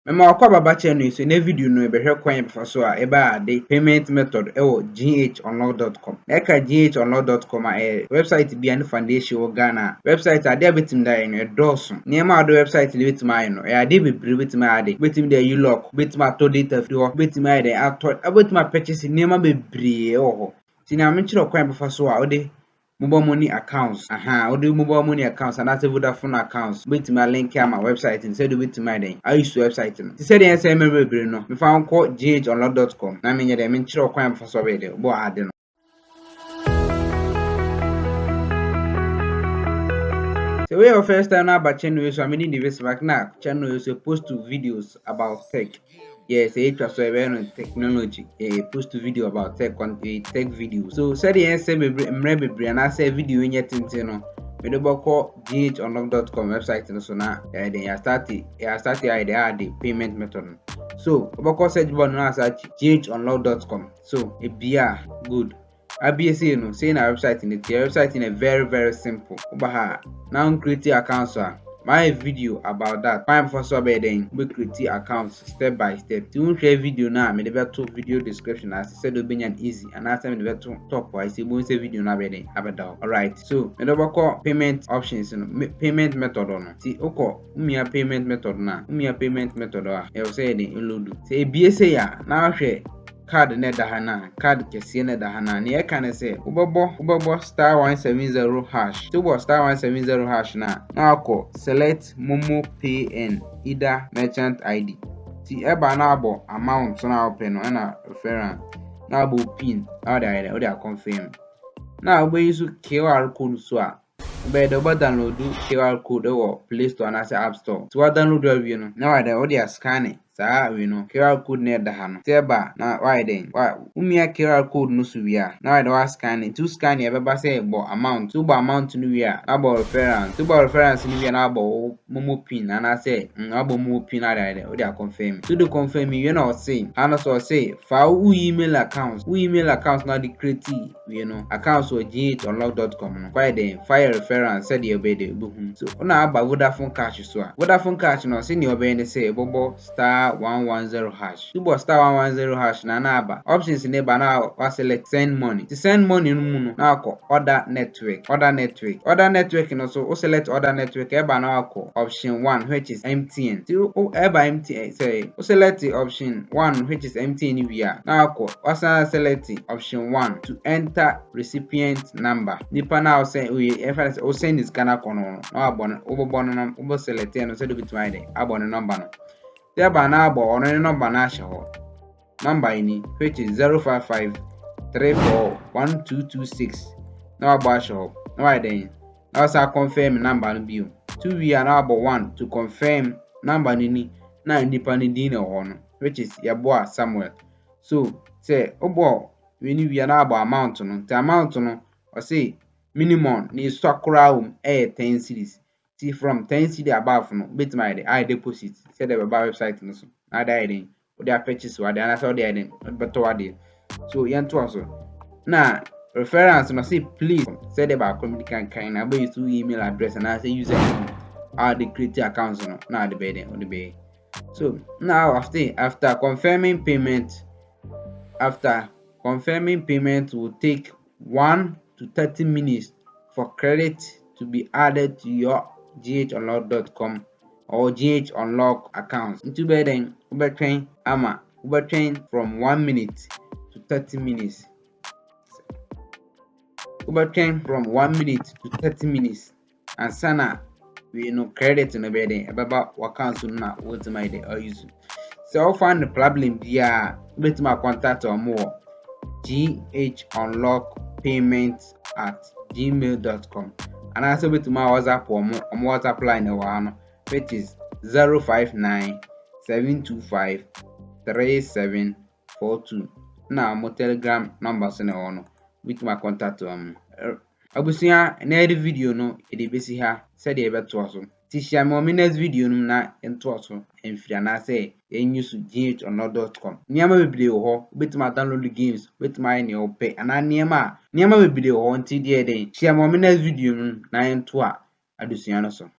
Mema wakwa baba channel so na video no ebehwe kwan befa so a eba ade payment method ewo ghunlock.com. Eka ghunlock.com a website bia ne foundation wo Ghana. Website ade betim da no edoso. Niam ade website le betim aye no. E ade bebre betim ade. Betim da ulock, betim ato data free ho, betim ade ato, betim purchase niam bebre ewo ho. Ti na me kire kwan befa so a ode mobile money accounts odi mobile money accounts and that's Vodafone accounts with my link here my website and said with my day I use website no said the same memory no me found call ghonline.com na me nyɛ me nkyerɛ kwan for so be de bo ade no. So we your first time now about channel so I'm in the video back now channel is post to videos about tech. Yes, it was on technology. Post to video about tech on a tech video. So said the answer me and I say video in yet no. Me do call ghunlock.com website no so now then I started the payment method. So about search button now search ghunlock.com. So it be good. ABSA no say na website in the website in a very simple. Obaha now create account so my video about that. Fine for so be then we create accounts step by step. To share video now me dey to video description as said be an easy and as me dey to top why say we say video now be then abeda. Alright. So me dey call payment options no payment method no. See oko umia payment method na. Umia payment method a e say dey load. Say ABSA ya na hwe card ne da hana card kese ne da hana ne e kan say ubebo star 170 hash to star 170 hash na akọ select momo pay and either merchant id ti eba na abo amount na open no na referral na abo pin how dey confirm na abo use QR code so a ube do download QR code or Play Store and App Store to download we no na why dey scan it saa we no QR code na da ha no teba na why then umia QR code no so we a na why dey scan it to scan e beba say bo amount to bo amount no we a na bo reference to bo reference ni we na bo momo pin and I say abo momo pin na dey confirm to do confirm you know say and so say for email account na the create we know account so ghunlock.com no why then fire reference said you be the so una aba Vodafone cash so Vodafone cash no say ni obey ni say bobo star 110 hash to star 110 hash na aba options ni ba na wa select send money to send money no mu no na akọ other network no so o select other network e ba na akọ option 1 which is MTN to o e ba MTN say o select option 1 which is MTN we are na akọ o select option 1 to enter recipient number nipa na say we reference o send is Ghana kono no abon o select no say do bit my dey abon number no there ba na abo ono number na hye ho number ini which is 055341226 na abo hye ho na why then na also confirm number no bio 2 we are na abo 1 to confirm number ni na nipa ni din ho no which is Yaboa Samuel. So say obo we ni we are na abo amount no the amount no o say minimum ni swakura 10 cedis. See from 10 cedi above no bit my I deposit say the website no so na dey den o dey purchase wa dey na say o dey den but wa dey so yen to also na reference no say please say the ba communicate kind na be use email address and I say user the create accounts no na the be den o dey be. So now after confirming payment will take 1 to 30 minutes for credit to be added to your ghunlock.com or ghunlock account. Into then train from 1 minute to 30 minutes. Train from 1 minute to 30 minutes and sana we no credit no be then about account na what my dey or use. So find the problem via with my contact or more ghunlockpayments@gmail.com and also with my WhatsApp or WhatsApp line which is 059-725-3742. Now my Telegram numbers no with my contact abusia na edit video no e dey besi ha said e beto so ti share mo next video no na ento so enfiri na say use ghunlock.com niam bebre ho betima download games betima ne ope ana niam bebre ho nti dey share mo next video no na ento a adusia no so